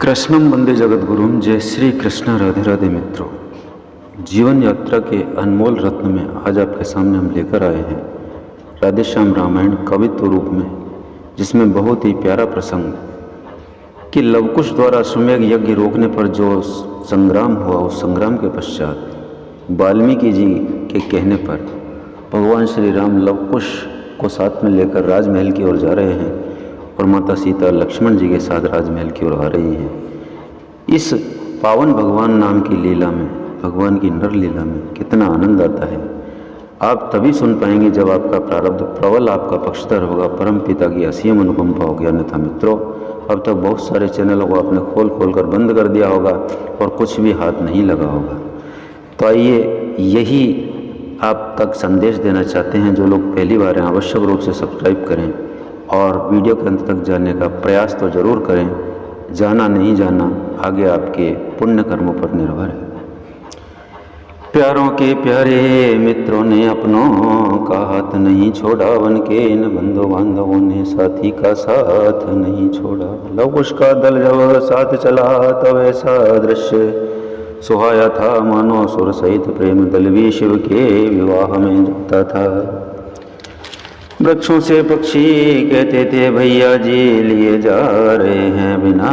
कृष्णम वंदे जगद्गुरुम। जय श्री कृष्ण। राधे राधे मित्रों, जीवन यात्रा के अनमोल रत्न में आज आपके सामने हम लेकर आए हैं राधेश्याम रामायण कवित्व रूप में, जिसमें बहुत ही प्यारा प्रसंग कि लवकुश द्वारा अश्वमेध यज्ञ रोकने पर जो संग्राम हुआ, उस संग्राम के पश्चात वाल्मीकि जी के कहने पर भगवान श्री राम लवकुश को साथ में लेकर राजमहल की ओर जा रहे हैं और माता सीता लक्ष्मण जी के साथ राजमहल की ओर आ रही हैं। इस पावन भगवान नाम की लीला में, भगवान की नर लीला में कितना आनंद आता है, आप तभी सुन पाएंगे जब आपका प्रारब्ध प्रबल आपका पक्षधर होगा, परम पिता की असीम अनुकंपा होगी। अन्यथा मित्रों, अब तक बहुत सारे चैनलों को आपने खोल कर बंद कर दिया होगा और कुछ भी हाथ नहीं लगा होगा। तो आइए, यही आप तक संदेश देना चाहते हैं। जो लोग पहली बार हैं, आवश्यक रूप से सब्सक्राइब करें और वीडियो के अंत तक जाने का प्रयास तो ज़रूर करें। जाना नहीं जाना आगे आपके पुण्य कर्मों पर निर्भर है। प्यारों के प्यारे मित्रों ने अपनों का हाथ नहीं छोड़ा, वन के इन बंधु बांधवों ने साथी का साथ नहीं छोड़ा। लवकुश का दल जब साथ चला तब ऐसा दृश्य सुहाया था, मानो सुर सहित प्रेम दल भी शिव के विवाह में जाता था। वृक्षों से पक्षी कहते थे, भैया जी लिए जा रहे हैं, बिना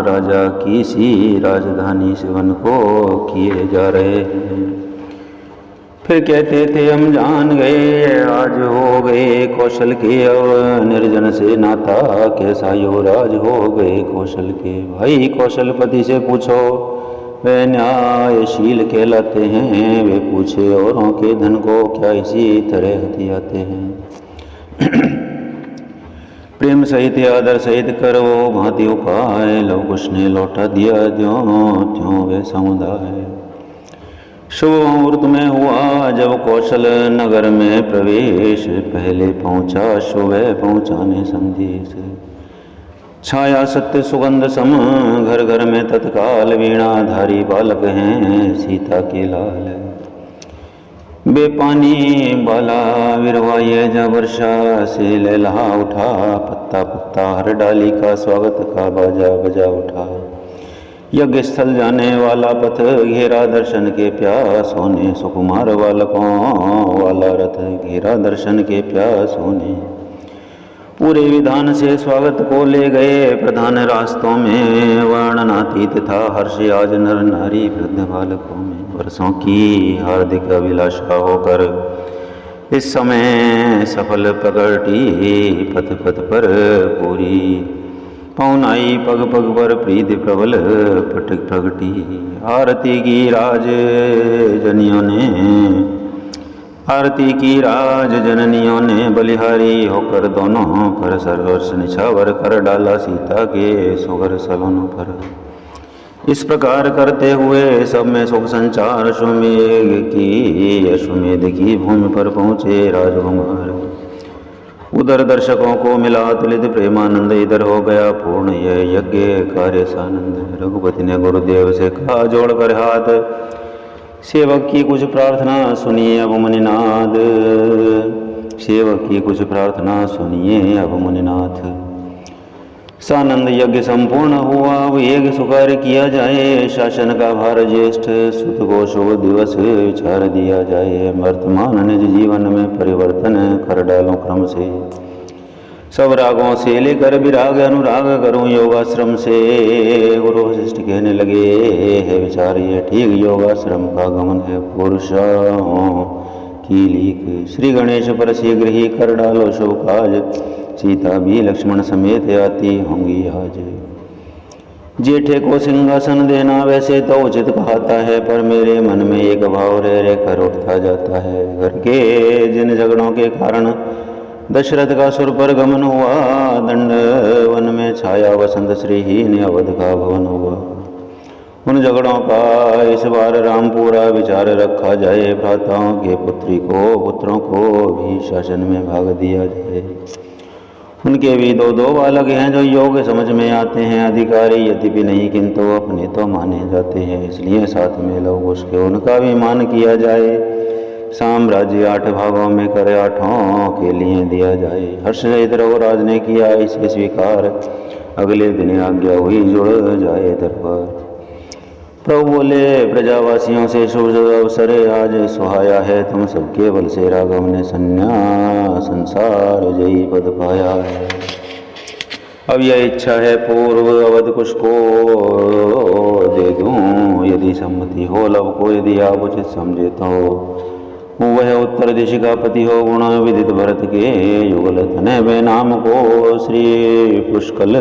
राजा की सी राजधानी से वन को किए जा रहे हैं। फिर कहते थे, हम जान गए आज हो गए कौशल के, अब निर्जन से नाता कैसा युवराज हो गए कौशल के। भाई कौशलपति से पूछो, वे न्यायशील कहलाते हैं, वे पूछे औरों के धन को क्या इसी तरह हथियाते हैं। प्रेम सहित आदर सहित करो भांति उपाय, लवकुश ने लौटा दिया ज्यों त्यों वे समुदाय। शुभ मुहूर्त में हुआ जब कौशल नगर में प्रवेश, पहले पहुंचा शुभ पहुंचाने संदेश। छाया सत्य सुगंध सम घर घर में तत्काल, वीणाधारी बालक हैं सीता के लाल। बेपानी बाला विरवाये जा वर्षा से लहलहा उठा, पत्ता पत्ता हर डाली का स्वागत का बाजा बजा उठा। यज्ञ स्थल जाने वाला पथ घेरा दर्शन के प्यास होने, सुकुमार बालकों वाला रथ घेरा दर्शन के प्यास होने। पूरे विधान से स्वागत को ले गए प्रधान रास्तों में, वर्णनातीत था हर्ष आज नर नारी वृद्ध बालकों में। वर्षों की हार्दिक अभिलाषा होकर इस समय सफल प्रगटी, पथ पथ पर पूरी पौनाई पग पग पर प्रीति प्रबल पटक प्रगटी। आरती की राज जनियों ने, आरती की राज जननियों ने बलिहारी होकर दोनों पर सरवर्ष निछावर कर डाला सीता के सुगर सलोनों पर। इस प्रकार करते हुए सब में सुख संचार, अश्वमेध की भूमि पर पहुँचे राजकुमार। उधर दर्शकों को मिला तुलित प्रेमानंद, इधर हो गया पूर्ण यह यज्ञ कार्य सानंद। रघुपति ने गुरुदेव से कहा जोड़ कर हाथ, सेवक की कुछ प्रार्थना सुनिए अब मुनिनाथ। सेवक की कुछ प्रार्थना सुनिए अब मुनिनाथ। सानंद यज्ञ संपूर्ण हुआ, अब यज्ञ सुकार किया जाए। शासन का भार ज्येष्ठ सुत को शुभ दिवस विचार दिया जाए। वर्तमान निज जीवन में परिवर्तन कर डालो क्रम से, सब रागों से लेकर विराग अनुराग करूं योगाश्रम से। गुरु वशिष्ठ कहने लगे, है विचार ये ठीक, योगाश्रम का गमन है पुरुषों की लीक। श्री गणेश पर शीघ्र ही कर डालो शुभ काज, सीता भी लक्ष्मण समेत आती होंगी आज। जेठे को सिंहासन देना वैसे तो उचित कहता है, पर मेरे मन में एक भाव रह कर उठता जाता है। घर के जिन झगड़ों के कारण दशरथ का सुर पर गमन हुआ, दंड वन में छाया वसंत श्रीहीन अवध का भवन हुआ। उन झगड़ों का इस बार रामपुरा विचार रखा जाए। भ्राताओं के पुत्रों को भी शासन में भाग दिया जाए। उनके भी दो दो बालक हैं जो योग समझ में आते हैं। अधिकारी यद्यपि नहीं किंतु अपने तो माने जाते हैं, इसलिए साथ में लवकुश के उनका भी मान किया जाए। साम्राज्य 8 भागों में कर 8 के लिए दिया जाए। हर्ष सहित रघुराज ने किया इसे स्वीकार, अगले दिन आज्ञा हुई जुड़ जाए दरबार। प्रभु बोले प्रजावासियों से शुभ अवसर आज सुहाया है, तुम सबके बल से राघव ने संन्यास संसार जयी पद पाया है। अब यह इच्छा है पूर्व अवध कुश को दे दूं, यदि सम्मति हो लव को, यदि आप उचित समझे तो। वह उत्तर दिशा का पति हो, गुण विदित भरत के युगल तनय वे नाम को श्री पुष्कल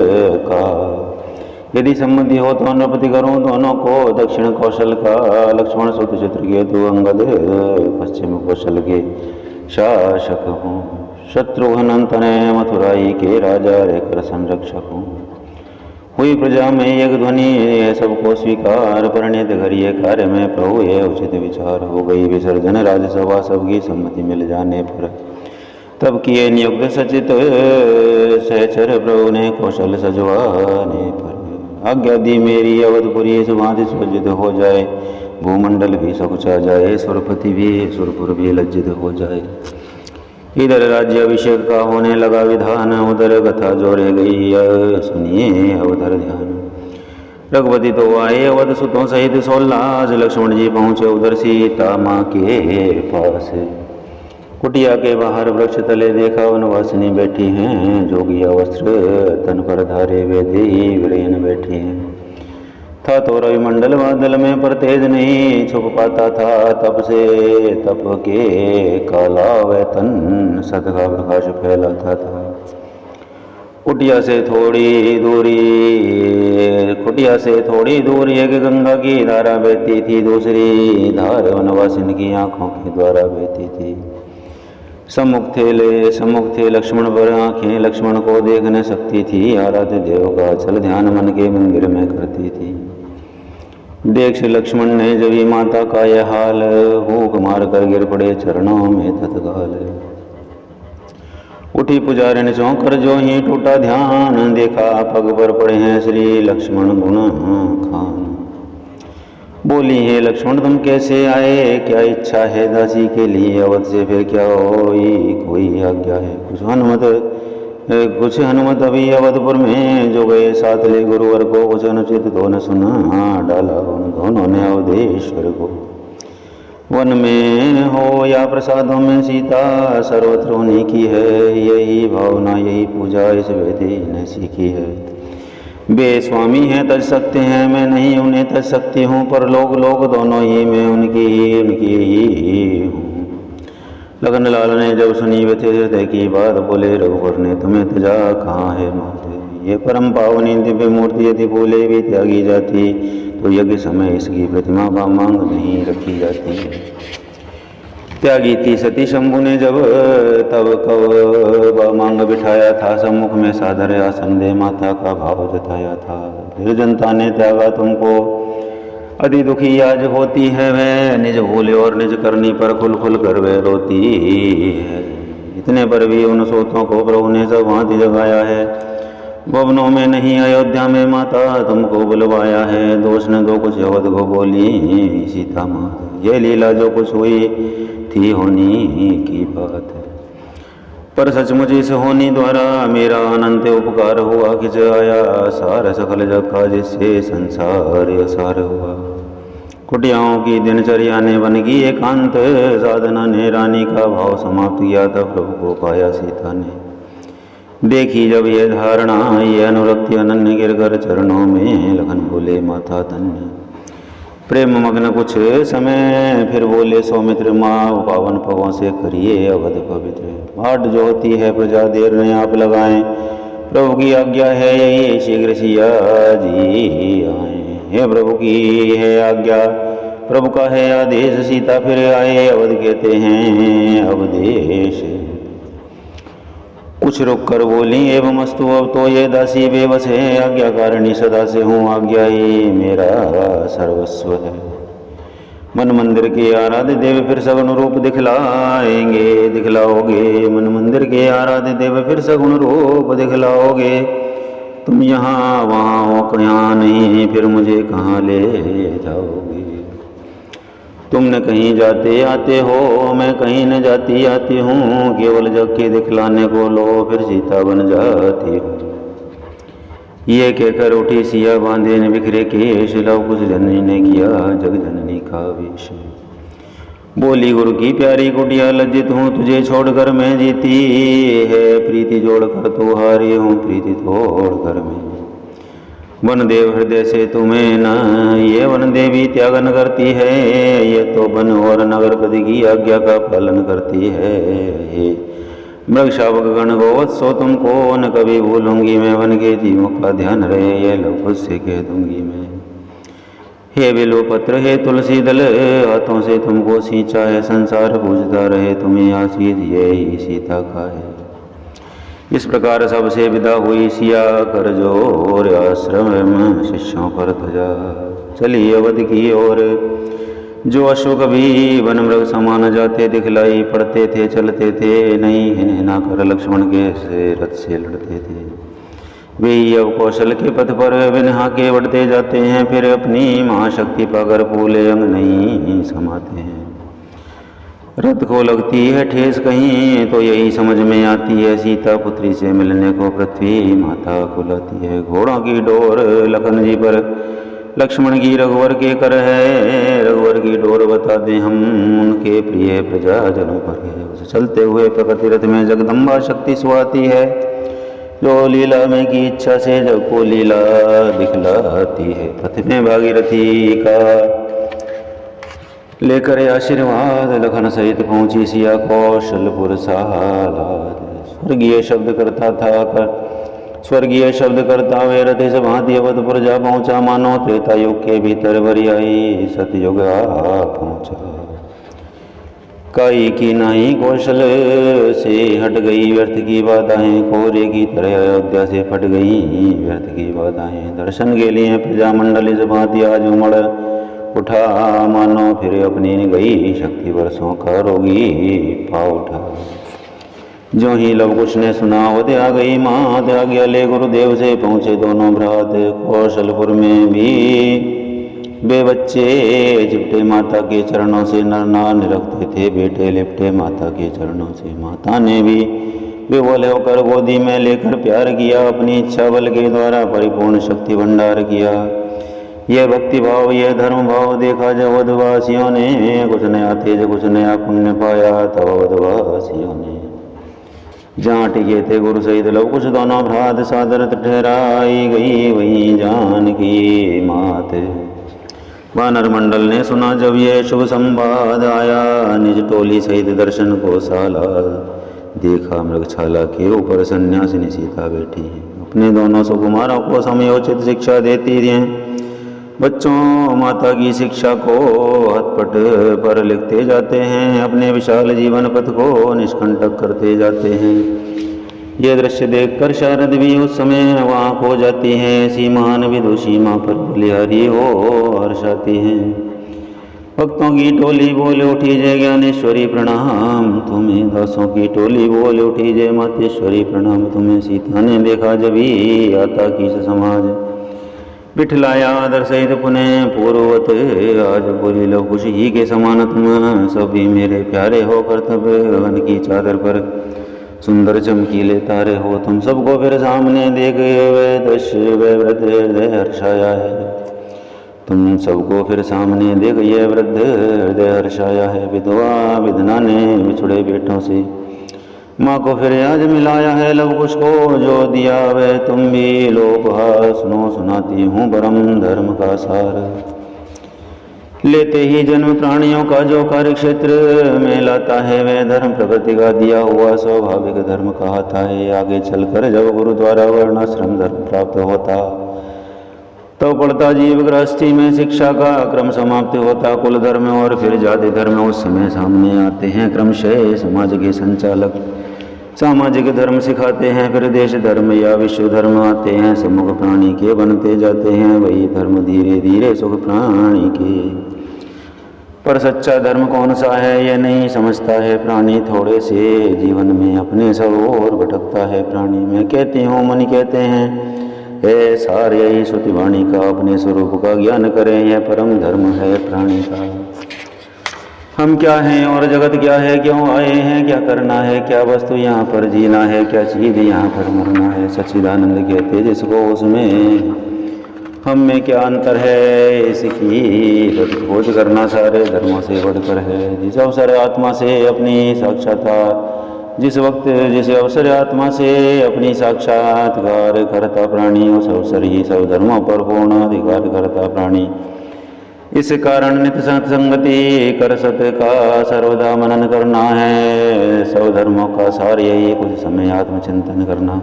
का। यदि सम्मति हो तो नृपति करूं दोनों को, दक्षिण कौशल का लक्ष्मण सुत चित्रकेतु अंगद, पश्चिम कौशल के शासक हूँ। शत्रुघ्न तनय मथुराई के राजा रहकर संरक्षक हूँ। हुई प्रजा में एक ध्वनि है सबको स्वीकार, परिणित करिए कार्य में प्रभु ये उचित विचार। हो गई विसर्जन राज्यसभा सबकी सम्मति मिल जाने पर, तब किए नियुक्त सचित सहचर प्रभु ने कौशल सजवाने पर। आज्ञा दी मेरी अवधपुरी सुभांति सुसज्जित हो जाए, भूमंडल भी सकुचा जाए, सुरपति भी सुरपुर भी लज्जित हो जाए। इधर राज्य अभिषेक का होने लगा विधान, उधर कथा जोड़े गई सुनिए अवधर ध्यान। रघुपति तो आए अवध सुतों सहित 16, लक्ष्मण जी पहुँचे उधर सीता माँ के पास। कुटिया के बाहर वृक्ष तले देखा वनवासिनी बैठी हैं, जोगिया वस्त्र तन पर धारे वे देवी वीरेन बैठी हैं। था तो रविमंडल बादल में पर तेज नहीं छुप पाता था, तप से तप के काला व तन सत का प्रकाश फैलाता था। कुटिया से थोड़ी दूर एक गंगा की धारा बहती थी, दूसरी धार वनवासिन की आंखों के द्वारा बहती थी। सम्मुख थे लक्ष्मण पर आंखें, लक्ष्मण को देख न सकती थी। आराध्य देव का चल ध्यान मन के मंदिर में करती थी। देख से लक्ष्मण ने जभी माता का यह हाल, हूक मार कर गिर पड़े चरणों में तत्काल। उठी पुजारिन चौंक कर जो ही टूटा ध्यान, देखा पग पर पड़े हैं श्री लक्ष्मण गुण खान। बोली है लक्ष्मण तुम कैसे आए, क्या इच्छा है दासी के लिए, अवध से फिर क्या होई कोई आज्ञा है। कुछ हनुमत अभी अवधपुर में जो गए साथ ले गुरुवर को, कुछ अनुचित तो न सुना डाला उन दोनों ने अवधेश्वर को। वन में हो या प्रसादों में सीता सर्वत्र उन्हीं की है, यही भावना यही पूजा इस वेदी ने सीखी है। वे स्वामी हैं तज सकते हैं, मैं नहीं उन्हें तज सकती हूँ, पर लोग दोनों ही मैं उनकी ही हूँ। लगन लाल ने जब सुनी वे थे हृदय की बात, बोले रघुवर ने तुम्हें तजा कहाँ है मात। ये परम पावनी दिव्य मूर्ति यदि भूले भी त्यागी जाती, तो यज्ञ समय इसकी प्रतिमा का मांग नहीं रखी जाती। त्यागी थी सती शंभु ने जब तब कब मांग बिठाया था, सम्मुख में सादर आसन दे माता का भाव जताया था। फिर जनता ने त्यागा तुमको अति दुखी आज होती है, वह निज भूले और निज करनी पर खुल खुल कर वह रोती है। इतने पर भी उन सोतों को प्रभु ने सब भांति जगाया है। भवनों में नहीं अयोध्या में माता तुमको बुलवाया है, दोष न दो कुछ अवध को बोली सीता माँ। यह लीला जो कुछ हुई थी होनी की बात है, पर सचमुच इस होनी द्वारा मेरा अनंत उपकार हुआ। खिंच आया सार सकल जग का जिससे संसार असार हुआ। कुटियाओं की दिनचर्या ने बन की एकांत, साधना ने रानी का भाव समाप्त किया था। प्रभु को पाया सीता ने देखी जब ये धारणा, ये अनुरक्ति अनन्य गिरकर चरणों में लगन बोले माता धन्य। प्रेम मग्न कुछ समय फिर बोले सौमित्र माँ, पावन पगों से करिए अवध पवित्र। बाट जो होती है प्रजा देर ने आप लगाएं, प्रभु की आज्ञा है यही शीघ्र सिया जी आए। हे प्रभु की है आज्ञा, प्रभु का है आदेश, सीता फिर आए अवध कहते हैं अवधेश। कुछ रुक कर बोली एवं अस्तु, अब तो ये दासी बेबस है, आज्ञाकारिणी सदा से हूँ, आज्ञा ही मेरा सर्वस्व है। मन मंदिर के आराध्य देव फिर सगुण रूप दिखलाओगे, मन मंदिर के आराध्य देव फिर सगुण रूप दिखलाओगे। तुम यहाँ वहाँ हो कहाँ नहीं, फिर मुझे कहाँ ले जाओगे। तुम न कहीं जाते आते हो, मैं कहीं न जाती आती हूँ, केवल जग के दिखलाने को लो फिर सीता बन जाती हूँ। ये कहकर उठी सिया बांधे ने बिखरे केश, लव कुछ जननी ने किया जग जननी का वेश। बोली गुरु की प्यारी कुटिया लज्जित हूँ तुझे छोड़कर मैं जीती है, प्रीति जोड़कर तू हारी हूँ प्रीति तोड़कर मैं। वन देव हृदय से तुम्हें न ये वन देवी त्यागन करती है, ये तो वन और नगर पति की आज्ञा का पालन करती है। मृग शावक गण गोवत्सो तुमको न कभी भूलूंगी मैं, वन के जीवों का ध्यान रहे ये लव से कह दूंगी मैं। हे बिल्व पत्र हे तुलसी दल हाथों से तुमको सींचा है, संसार पूजता रहे तुम्हें आशीष ये ही सीता का है। इस प्रकार सबसे विदा हुई सिया कर जोर, आश्रम में शिष्यों पर ध्वजा चली अवध की ओर। जो अश्व कभी वन मृग समान जाते दिखलाई पड़ते थे, चलते थे नहीं हिनहिना कर लक्ष्मण के से रथ से लड़ते थे। वे अब कौशल के पथ पर बिनहा के बढ़ते जाते हैं, फिर अपनी महाशक्ति पाकर फूले अंग नहीं समाते हैं। रथ को लगती है ठेस कहीं तो यही समझ में आती है, सीता पुत्री से मिलने को पृथ्वी माता खुलाती है। घोड़ों की डोर लखन जी पर लक्ष्मण की रघुवर के कर है, रघुवर की डोर बता दें हम उनके प्रिय प्रजाजनों पर है। उसे चलते हुए प्रकृति रथ में जगदम्बा शक्ति सुहाती है, जो लीला में की इच्छा से जग को लीला दिखलाती है। पथ में भागीरथी का लेकर आशीर्वाद लखन सहित पहुंची सिया कौशलपुर सालाद। स्वर्गीय शब्द करता था कर स्वर्गीय शब्द करता वे रथ से भांति अवधपुर जा पहुंचा, मानो त्रेता युग के भीतर वरियाई सतयुग आ पहुंचा। काई की नाई कौशल से हट गई व्यर्थ की बाधाएं, कोहरे की तरह अयोध्या से फट गई व्यर्थ की बाधाएं। दर्शन के लिए प्रजामंडल इस भांति आज उमड़ उठा, मानो फिर अपनी गई शक्ति वर्षों का रोगी पा उठा। जो ही लव कुश ने सुना वो आ गई मात, आज्ञा ले गुरुदेव से पहुँचे दोनों भ्रात। कौशलपुर में भी बे बच्चे चिपटे माता के चरणों से, नर नार निरखते थे बेटे लिपटे माता के चरणों से। माता ने भी बेबोले होकर गोदी में लेकर प्यार किया, अपनी इच्छा बल के द्वारा परिपूर्ण शक्ति भंडार किया। यह भक्ति भाव यह धर्म भाव देखा जब अवधवासियों ने, कुछ नया तेज कुछ नया पुण्य पाया तब अवधवासियों ने। जहाँ टिके थे गुरु सहित लव कुश दोनों भ्रात, सादर ठहराई गई वहीं जानकी मात। वानर मंडल ने सुना जब ये शुभ संवाद आया, निज टोली सहित दर्शन को साला देखा। मृगछाला के ऊपर सन्यासिनी सीता बैठी है, अपने दोनों सुकुमारों को समयोचित शिक्षा देती हैं। बच्चों माता की शिक्षा को हथपट पर लिखते जाते हैं, अपने विशाल जीवन पथ को निष्कंटक करते जाते हैं। ये दृश्य देखकर शारद भी उस समय वहाँ खो जाती हैं, सीमान विदुषी माँ पर बलिहारी हो हर्षाती हैं। भक्तों की टोली बोल उठी जय ज्ञानेश्वरी प्रणाम तुम्हें, दासों की टोली बोल उठी जय मातेश्वरी प्रणाम तुम्हें। सीता ने देखा जभी आता की समाज, बिठलाया आदर सहित पुनः पूर्ववत। आज बोली लव कुश ही के समान तुम सभी मेरे प्यारे हो, कर्तव्य गगन की चादर पर सुंदर चमकीले तारे हो। तुम सबको फिर सामने देख वे दृश्य वे वृद्ध हृदय हर्षाया है, तुम सबको फिर सामने देख ये वृद्ध हृदय हर्षाया है। विधवा विधना ने बिछुड़े बेटों से माँ को फिर आज मिलाया है, लव कुश को जो दिया वह तुम भी लो उपहार। सुनो सुनाती हूँ परम धर्म का सार, लेते ही जन्म प्राणियों का जो कार्य क्षेत्र में लाता है, वह धर्म प्रकृति का दिया हुआ स्वाभाविक धर्म कहता है। आगे चलकर जब गुरु द्वारा वर्णाश्रम धर्म प्राप्त होता, तो पढ़ता जीव गृहस्थी में शिक्षा का क्रम समाप्त होता। कुल धर्म और फिर जाति धर्म उस समय सामने आते हैं, क्रमशः समाज के संचालक सामाजिक धर्म सिखाते हैं, फिर देश धर्म या विश्व धर्म आते हैं, सम्मुख प्राणी के बनते जाते हैं। वही धर्म धीरे धीरे सुख प्राणी के, पर सच्चा धर्म कौन सा है यह नहीं समझता है प्राणी। थोड़े से जीवन में अपने सब ओर भटकता है प्राणी। मैं कहती हूँ मन कहते हैं है सार, यही श्रुति वाणी का अपने स्वरूप का ज्ञान करें, यह परम धर्म है प्राणी का। हम क्या हैं और जगत क्या है, क्यों आए हैं, क्या करना है, क्या वस्तु यहाँ पर जीना है, क्या चीज़ यहाँ पर मरना है। सच्चिदानंद कहते जिसको उसमें हम में क्या अंतर है, इसकी खोज करना सारे धर्मों से बढ़कर है। जिस अवसर आत्मा से अपनी साक्षात्कार, जिस वक्त जिस अवसर आत्मा से अपनी साक्षात्कार करता प्राणी, उस अवसर ही सब धर्मों पर पूर्ण अधिकार करता प्राणी। इस कारण नित्य सत्संगति कर सत्य का सर्वदा मनन करना है। सब धर्मों का सार यही कुछ समय आत्मचिंतन करना।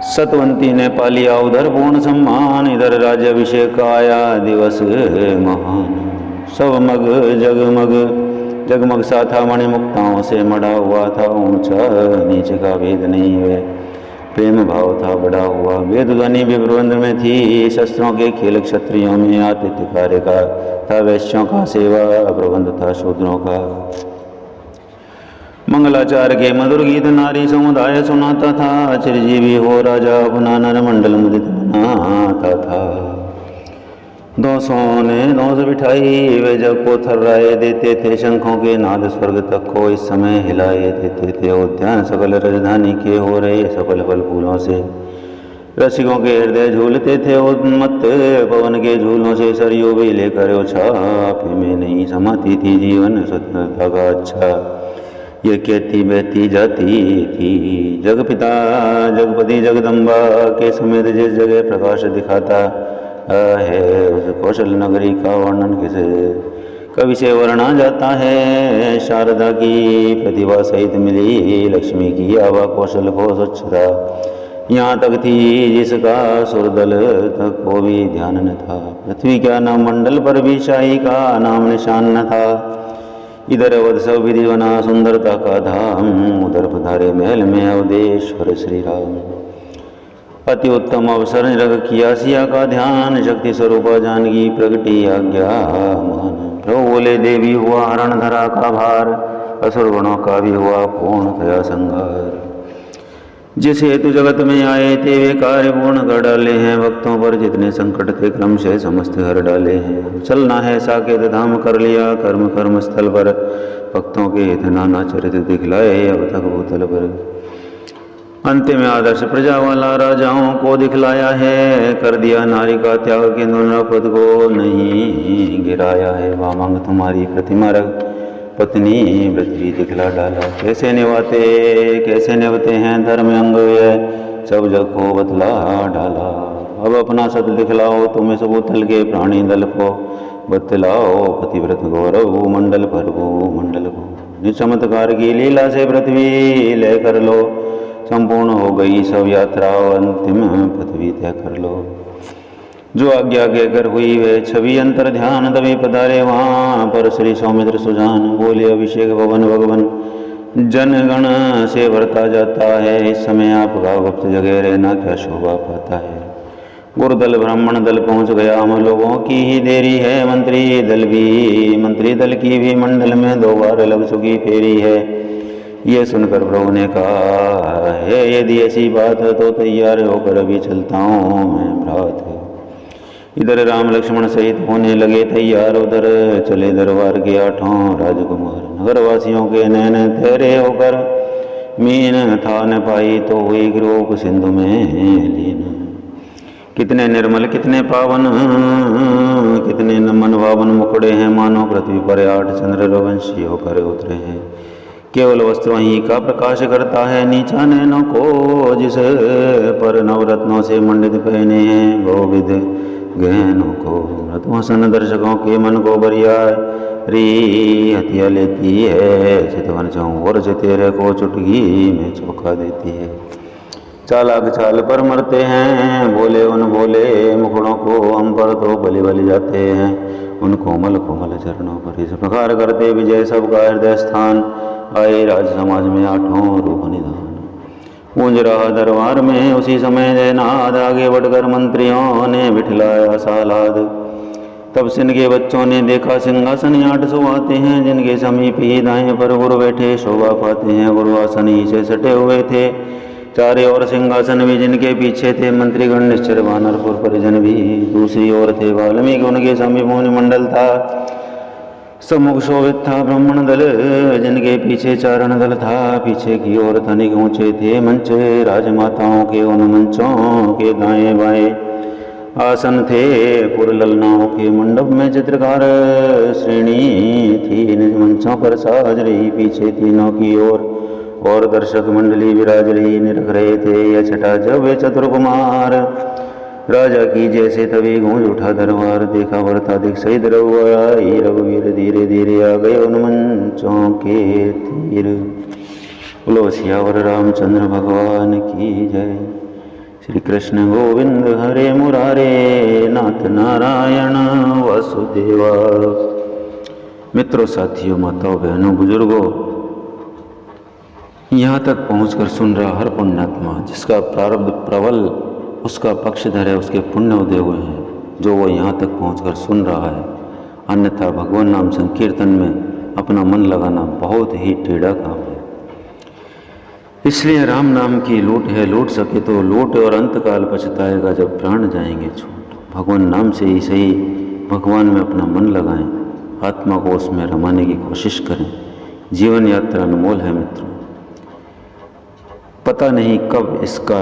सतवंती ने पा लिया उधर पूर्ण सम्मान, इधर राज्याभिषेक आया दिवस महान। सब मग जगमग जगमग सा था, मणिमुक्ताओं से मढ़ा हुआ था। ऊंचा नीचे का भेद नहीं है, प्रेम भाव था बढ़ा हुआ। वेद ध्वनि भी प्रबंध में थी, शस्त्रों के खेल क्षत्रियों में आतिथ्य कार्य का था। वैश्यों का सेवा प्रबंध था शूद्रों का। मंगलाचार के मधुर गीत नारी समुदाय सुनाता था। चिरजीवी हो राजा अपना नर मंडल मुदित बनाता था। दोषों ने दोष बिठाई, वे जग को थर्राए देते थे। शंखों के नाद स्वर्ग तक को इस समय हिलाए देते थे। उद्यान सकल राजधानी के हो रहे सफल फल फूलों से रसिकों के हृदय झूलते थे। उन्मत्त पवन के झूलों से सरयू भी लेकर उछापे में नहीं समाती थी जीवन स्वतंत्रता का अच्छा। ये कहती बहती जाती थी। जगपिता जगपति जगदम्बा के समेत जिस जगह प्रकाश दिखाता है, उस कौशल नगरी का वर्णन किसे कवि से वर्णा जाता है। शारदा की प्रतिभा सहित मिली लक्ष्मी की आभा, कौशल को स्वच्छता यहाँ तक थी जिसका सुरदल तक को भी ध्यान न था। पृथ्वी क्या न मंडल पर भी शाही का नाम निशान न था। इधर अवध सब विधि बना सुंदरता का धाम, उधर पधारे महल में अवधेश्वर श्री राम। अति उत्तम अवसर निरख किया सिया का ध्यान, शक्ति स्वरूपा जानकी प्रगटी आज्ञा मान। प्रभु बोले देवी हुआ हरण धरा का भार, असुर गणों का भी हुआ पूर्ण थया संहार। जिस हेतु जगत में आए थे वे कार्य पूर्ण कर डाले हैं। भक्तों पर जितने संकट थे क्रमशः समस्त हर डाले हैं। चलना है साकेत धाम कर लिया कर्म कर्म स्थल पर, भक्तों के हित नाना चरित्र दिखलाए अब तक भूतल पर। अंतिम आदर्श प्रजा वाला राजाओं को दिखलाया है। कर दिया नारी का त्याग केंद्र नरपद को नहीं गिराया है। वामंग तुम्हारी प्रतिमा रख पत्नी पृथ्वी दिखला डाला। कैसे निभाते हैं धर्म अंग है, सब जग को बतला डाला। अब अपना सत दिखलाओ तुम इस भूतल के प्राणी दल को, बतलाओ पतिव्रत गौरव मंडल पर मंडल को। निचमत्कार की लीला से पृथ्वी लय कर लो, संपूर्ण हो गई सब यात्रा अंतिम पृथ्वी तय कर लो। जो आज्ञा कहकर हुई वे छवि अंतर ध्यान, तभी पधारे वहाँ पर श्री सौमित्र सुजान। बोले अभिषेक भवन भगवन जनगण से भरता जाता है। इस समय आपका गुप्त जगह रहना क्या शोभा पाता है। गुरुदल ब्राह्मण दल पहुँच गया, हम लोगों की ही देरी है। मंत्री दल की भी मंडल में 2 बार लग चुकी फेरी है। ये सुनकर प्रभु ने कहा है यदि ऐसी बात है तो तैयार होकर अभी चलता हूँ मैं भ्रात। इधर राम लक्ष्मण सहित होने लगे तैयार, उधर चले दरबार के 8 राजकुमार। नगरवासियों के नैन ठहरे होकर मीन था न पाई, तो हुई क्रोध सिंधु में लीन। कितने निर्मल कितने पावन कितने मन भावन मुखड़े हैं, मानो पृथ्वी पर 8 चंद्र रवंशी होकर उतरे हैं। केवल वस्त्र वहीं का प्रकाश करता है, नीचा नैनों को जिस पर नवरत्नों से मंडित पहने हैं बहुविध गहनों को। रत्नसन दर्शकों के मन को बरिया री हथिया लेती है। चितवन चौर चितेरे को चुटकी में चौंका देती है। चालाक चाल पर मरते हैं, बोले उन बोले मुखड़ों को हम पर तो बलि बलि जाते हैं उन कोमल कोमल चरणों पर। इस प्रकार करते विजय सबका हृदय स्थान, आए राज समाज में 8 रूप निधान। गूंज रहा दरबार में उसी समय जयनाद, आगे बढ़कर मंत्रियों ने बिठलाया सालाद। तब सिंह के बच्चों ने देखा सिंहासन 8 सुहाते हैं, जिनके समीप ही दाएं पर गुरु बैठे शोभा पाते हैं। गुरु आसन ही से सटे हुए थे, चारे ओर सिंहासन भी जिनके पीछे थे। मंत्रीगण निश्चर वानरपुर परिजन भी दूसरी ओर थे। वाल्मीकि उनके समीप मुनि मंडल था, सम्मुख शोभित था ब्राह्मण दल, जिनके पीछे चारण दल था। पीछे की ओर तनिक ऊंचे थे मंच, राजमाताओं के उन मंचों के दाएं बाएं आसन थे। पुरललनाओं के मंडप में चित्रकार श्रेणी थी, निज मंचों पर साज रही पीछे तीनों की ओर और दर्शक मंडली विराज रही निरख रहे थे। यह छठा जब वे चतुर कुमार राजा की जैसे तभी गूंज उठा दरबार, देखा वर्ता दिख सहित रघुआई रघुवीर धीरे धीरे आ गए उन मंचों के तीर। बोलो सियावर रामचंद्र भगवान की जय। श्री कृष्ण गोविंद हरे मुरारे, नाथ नारायण वासुदेवा। मित्रों, साथियों, माताओं, बहनों, बुजुर्गों, यहाँ तक पहुँचकर सुन रहा हर पुण्यात्मा, जिसका प्रारब्ध प्रबल उसका पक्षधर है, उसके पुण्य उदय हुए हैं, जो वो यहाँ तक पहुँचकर सुन रहा है। अन्यथा भगवान नाम संकीर्तन में अपना मन लगाना बहुत ही टेढ़ा काम है। इसलिए राम नाम की लूट है, लूट सके तो लूट, और अंतकाल पछताएगा जब प्राण जाएंगे छूट। भगवान नाम से ही सही भगवान में अपना मन लगाएं, आत्मा को उसमें रमाने की कोशिश करें। जीवन यात्रा अनमोल है मित्रों, पता नहीं कब इसका